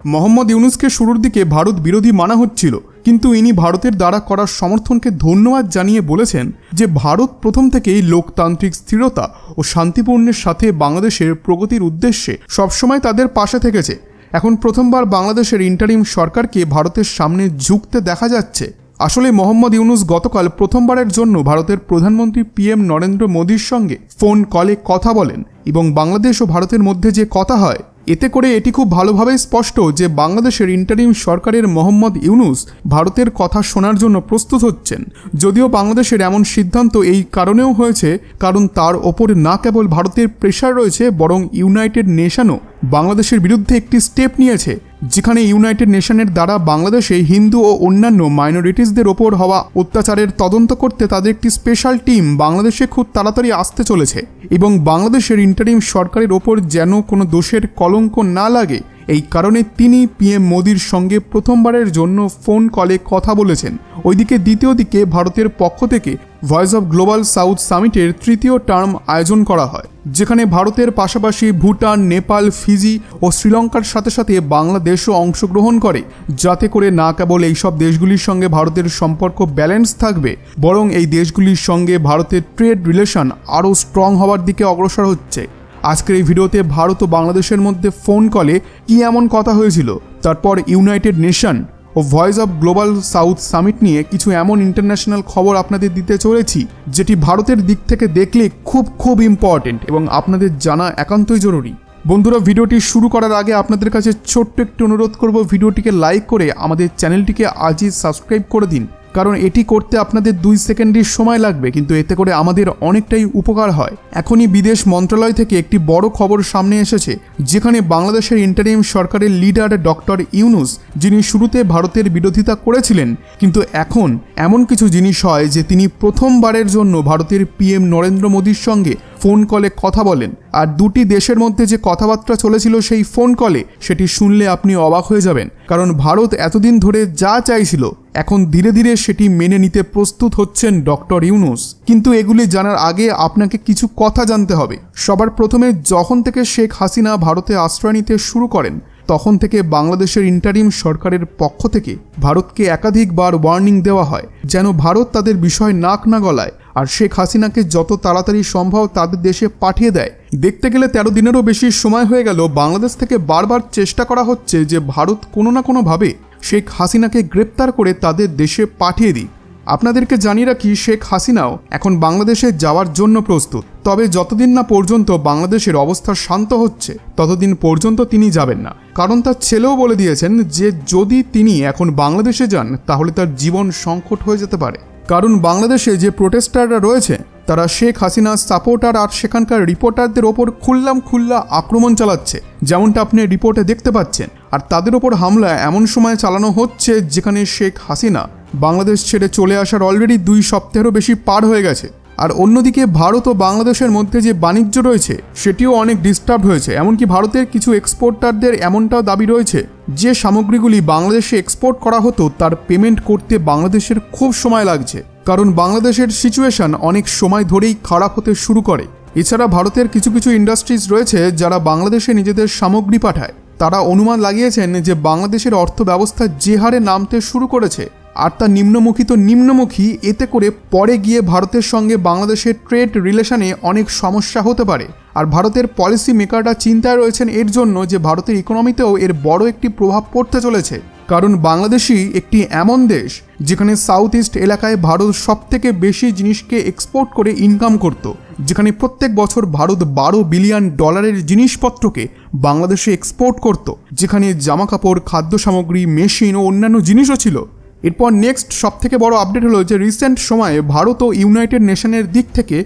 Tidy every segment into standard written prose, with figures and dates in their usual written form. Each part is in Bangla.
মোহাম্মদ ইউনুসকে শুরুর দিকে ভারত বিরোধী মানা হচ্ছিল, কিন্তু ইনি ভারতের দ্বারা করার সমর্থনকে ধন্যবাদ জানিয়ে বলেছেন যে ভারত প্রথম থেকেই লোকতান্ত্রিক স্থিরতা ও শান্তিপূর্ণের সাথে বাংলাদেশের প্রগতির উদ্দেশ্যে সবসময় তাদের পাশে থেকেছে। এখন প্রথমবার বাংলাদেশের ইন্টারিম সরকারকে ভারতের সামনে ঝুঁকতে দেখা যাচ্ছে। আসলে মোহাম্মদ ইউনুস গতকাল প্রথমবারের জন্য ভারতের প্রধানমন্ত্রী PM নরেন্দ্র মোদীর সঙ্গে ফোন কলে কথা বলেন এবং বাংলাদেশ ও ভারতের মধ্যে যে কথা হয় এতে করে এটি খুব ভালোভাবে স্পষ্ট যে বাংলাদেশের ইন্টারিম সরকারের মোহাম্মদ ইউনুস ভারতের কথা শোনার জন্য প্রস্তুত হচ্ছেন। যদিও বাংলাদেশের এমন সিদ্ধান্ত এই কারণেও হয়েছে কারণ তার ওপর না কেবল ভারতের প্রেশার রয়েছে, বরং ইউনাইটেড নেশনও বাংলাদেশের বিরুদ্ধে একটি স্টেপ নিয়েছে, যেখানে ইউনাইটেড নেশনের দ্বারা বাংলাদেশে হিন্দু ও অন্যান্য মাইনরিটিসদের ওপর হওয়া অত্যাচারের তদন্ত করতে তাদের একটি স্পেশাল টিম বাংলাদেশে খুব তাড়াতাড়ি আসতে চলেছে এবং বাংলাদেশের ইন্টারিম সরকারের ওপর যেন কোনো দোষের কলঙ্ক না লাগে এই কারণে তিনি PM মোদির সঙ্গে প্রথমবারের জন্য ফোন কলে কথা বলেছেন। ওইদিকে দ্বিতীয় দিকে ভারতের পক্ষ থেকে ভয়েস অফ গ্লোবাল সাউথ সামিটের তৃতীয় টার্ম আয়োজন করা হয়, যেখানে ভারতের পাশাপাশি ভুটান, নেপাল, ফিজি ও শ্রীলঙ্কার সাথে সাথে বাংলাদেশও অংশগ্রহণ করে, যাতে করে না কেবল এইসব দেশগুলির সঙ্গে ভারতের সম্পর্ক ব্যালেন্স থাকবে, বরং এই দেশগুলির সঙ্গে ভারতের ট্রেড রিলেশন আরও স্ট্রং হওয়ার দিকে অগ্রসর হচ্ছে। আজকের এই ভিডিওতে ভারত ও বাংলাদেশের মধ্যে ফোন কলে কি এমন কথা হয়েছিল, তারপর ইউনাইটেড নেশন ও Voice of global south Summit নিয়ে কিছু এমন ইন্টারন্যাশনাল খবর আপনাদের দিতে চলেছি যেটি ভারতের দিক থেকে দেখলে খুব ইম্পর্টেন্ট এবং আপনাদের জানা একান্তই জরুরি। বন্ধুরা, ভিডিওটি শুরু করার আগে আপনাদের কাছে ছোট্ট একটি অনুরোধ করব, ভিডিওটিকে লাইক করে আমাদের চ্যানেলটিকে আজই সাবস্ক্রাইব করে দিন, কারণ এটি করতে আপনাদের 2 সেকেন্ডের সময় লাগবে, কিন্তু এতে করে আমাদের অনেকটাই উপকার হয়। এখনই বিদেশ মন্ত্রণালয় থেকে একটি বড় খবর সামনে এসেছে, যেখানে বাংলাদেশের ইন্টারিম সরকারের লিডার ডক্টর ইউনুস, যিনি শুরুতে ভারতের বিরোধিতা করেছিলেন, কিন্তু এখন এমন কিছু জিনিস হয় যে তিনি প্রথমবারের জন্য ভারতের PM নরেন্দ্র মোদীর সঙ্গে ফোন কলে কথা বলেন। আর দুটি দেশের মধ্যে যে কথাবার্তা চলেছিল সেই ফোন কলে, সেটি শুনলে আপনি অবাক হয়ে যাবেন, কারণ ভারত এতদিন ধরে যা চাইছিল এখন ধীরে ধীরে সেটি মেনে নিতে প্রস্তুত হচ্ছেন ডক্টর ইউনুস। কিন্তু এগুলি জানার আগে আপনাকে কিছু কথা জানতে হবে। সবার প্রথমে যখন থেকে শেখ হাসিনা ভারতে আশ্রয় নিতে শুরু করেন, তখন থেকে বাংলাদেশের ইন্টারিম সরকারের পক্ষ থেকে ভারতকে একাধিকবার ওয়ার্নিং দেওয়া হয় যেন ভারত তাদের বিষয় নাক না গলায় আর শেখ হাসিনাকে যত তাড়াতাড়ি সম্ভব তাদের দেশে পাঠিয়ে দেয়। দেখতে গেলে 13 দিনেরও বেশি সময় হয়ে গেল বাংলাদেশ থেকে বারবার চেষ্টা করা হচ্ছে যে ভারত কোনো না কোনোভাবে শেখ হাসিনাকে গ্রেপ্তার করে তাদের দেশে পাঠিয়ে দিই। আপনাদেরকে জানিয়ে রাখি, শেখ হাসিনাও এখন বাংলাদেশে যাওয়ার জন্য প্রস্তুত, তবে যতদিন না পর্যন্ত বাংলাদেশের অবস্থা শান্ত হচ্ছে ততদিন পর্যন্ত তিনি যাবেন না, কারণ তার ছেলেও বলে দিয়েছেন যে যদি তিনি এখন বাংলাদেশে যান তাহলে তার জীবন সংকট হয়ে যেতে পারে। কারণ বাংলাদেশে যে প্রোটেস্টাররা রয়েছে তারা শেখ হাসিনার সাপোর্টার আর সেখানকার রিপোর্টারদের ওপর খুল্লা আক্রমণ চালাচ্ছে, যেমনটা আপনি রিপোর্টে দেখতে পাচ্ছেন। আর তাদের ওপর হামলা এমন সময় চালানো হচ্ছে যেখানে শেখ হাসিনা বাংলাদেশ ছেড়ে চলে আসার অলরেডি 2 সপ্তাহেরও বেশি পার হয়ে গেছে। আর অন্যদিকে ভারত ও বাংলাদেশের মধ্যে যে বাণিজ্য রয়েছে সেটিও অনেক ডিস্টার্ব হয়েছে। এমনকি ভারতের কিছু এক্সপোর্টারদের এমনটাও দাবি রয়েছে যে সামগ্রীগুলি বাংলাদেশে এক্সপোর্ট করা হতো তার পেমেন্ট করতে বাংলাদেশের খুব সময় লাগছে, কারণ বাংলাদেশের সিচুয়েশন অনেক সময় ধরেই খারাপ হতে শুরু করে। এছাড়া ভারতের কিছু ইন্ডাস্ট্রিজ রয়েছে যারা বাংলাদেশে নিজেদের সামগ্রী পাঠায়। তারা অনুমান লাগিয়েছেন যে বাংলাদেশের অর্থ ব্যবস্থা যে হারে নামতে শুরু করেছে আর তা নিম্নমুখী, এতে করে পরে গিয়ে ভারতের সঙ্গে বাংলাদেশের ট্রেড রিলেশনে অনেক সমস্যা হতে পারে। আর ভারতের পলিসি মেকাররা চিন্তায় রয়েছেন এর জন্য যে ভারতের ইকোনমিতেও এর বড় একটি প্রভাব পড়তে চলেছে, কারণ বাংলাদেশই একটি এমন দেশ যেখানে সাউথ ইস্ট এলাকায় ভারত সবথেকে বেশি জিনিসকে এক্সপোর্ট করে ইনকাম করত, যেখানে প্রত্যেক বছর ভারত $12 বিলিয়ন জিনিসপত্রকে বাংলাদেশে এক্সপোর্ট করত, যেখানে জামাকাপড়, খাদ্য সামগ্রী, মেশিন ও অন্যান্য জিনিসও ছিল। এরপর নেক্সট সবথেকে বড় আপডেট হলো যে রিসেন্ট সময়ে ভারত ও ইউনাইটেড নেশনের দিক থেকে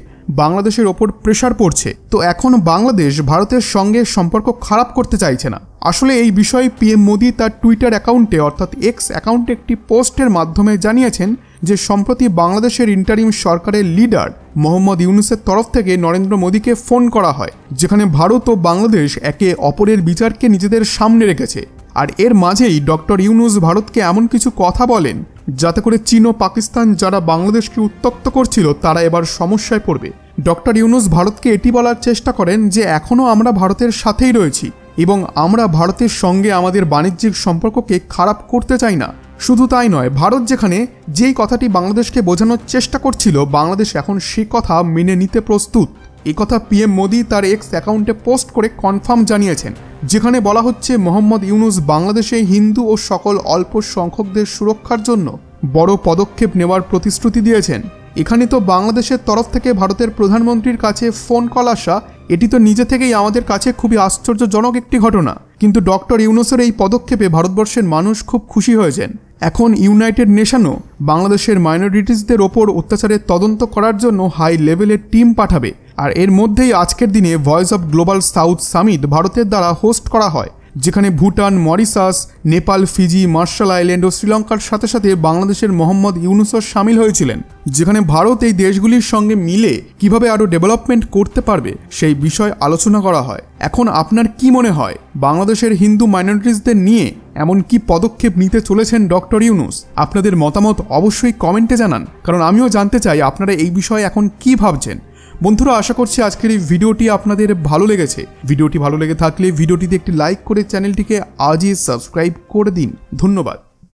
বাংলাদেশের ওপর প্রেশার পড়ছে। তো এখন বাংলাদেশ ভারতের সঙ্গে সম্পর্ক খারাপ করতে চাইছে না। আসলে এই বিষয়ে PM মোদি তার টুইটার অ্যাকাউন্টে অর্থাৎ X অ্যাকাউন্টে একটি পোস্টের মাধ্যমে জানিয়েছেন যে সম্প্রতি বাংলাদেশের ইন্টারিম সরকারের লিডার মোহাম্মদ ইউনুসের তরফ থেকে নরেন্দ্র মোদীকে ফোন করা হয়, যেখানে ভারত ও বাংলাদেশ একে অপরের বিচারকে নিজেদের সামনে রেখেছে। আর এর মাঝেই ডক্টর ইউনুস ভারতকে এমন কিছু কথা বলেন যাতে করে চীন ও পাকিস্তান যারা বাংলাদেশকে উত্তক্ত করছিল তারা এবার সমস্যায় পড়বে। ডক্টর ইউনুস ভারতকে এটি বলার চেষ্টা করেন যে এখনও আমরা ভারতের সাথেই রয়েছি এবং আমরা ভারতের সঙ্গে আমাদের বাণিজ্যিক সম্পর্ককে খারাপ করতে চাই না। শুধু তাই নয়, ভারত যেখানে যেই কথাটি বাংলাদেশকে বোঝানোর চেষ্টা করছিল, বাংলাদেশ এখন সে কথা মেনে নিতে প্রস্তুত। এই কথা পিএম মোদি তার এক্স অ্যাকাউন্টে পোস্ট করে কনফার্ম জানিয়েছেন, যেখানে বলা হচ্ছে মোহাম্মদ ইউনূস বাংলাদেশে হিন্দু ও সকল অল্প সংখ্যকদের সুরক্ষার জন্য বড় পদক্ষেপ নেওয়ার প্রতিশ্রুতি দিয়েছেন। এখানে তো বাংলাদেশের তরফ থেকে ভারতের প্রধানমন্ত্রীর কাছে ফোন কল আসা, এটি তো নিজে থেকেই আমাদের কাছে খুবই আশ্চর্যজনক একটি ঘটনা। কিন্তু ডক্টর ইউনূসের এই পদক্ষেপে ভারতবর্ষের মানুষ খুব খুশি হয়েছেন। এখন ইউনাইটেড নেশনও বাংলাদেশের মাইনরিটিসদের ওপর অত্যাচারের তদন্ত করার জন্য হাই লেভেলের টিম পাঠাবে। আর এর মধ্যেই আজকের দিনে voice of global south summit ভারতের দ্বারা হোস্ট করা হয়, যেখানে Bhutan, Mauritius, Nepal, Fiji, Marshall Island ও শ্রীলঙ্কার সাথে সাথে বাংলাদেশের মোহাম্মদ ইউনূসও সামিল হয়েছিলেন, যেখানে ভারত এই দেশগুলির সঙ্গে মিলে কিভাবে আরও ডেভেলপমেন্ট করতে পারবে সেই বিষয় আলোচনা করা হয়। এখন আপনার কি মনে হয়, বাংলাদেশের হিন্দু মাইনরিটিসদের নিয়ে এমন কি পদক্ষেপ নিতে চলেছেন ডক্টর ইউনূস? আপনাদের মতামত অবশ্যই কমেন্টে জানান, কারণ আমিও জানতে চাই আপনারা এই বিষয়ে এখন কি ভাবছেন। বন্ধুরা, আশা করছি আজকের এই ভিডিওটি আপনাদের ভালো লেগেছে। ভিডিওটি ভালো লেগে থাকলে ভিডিওটিতে একটি লাইক করে চ্যানেলটিকে আজই সাবস্ক্রাইব করে দিন। ধন্যবাদ।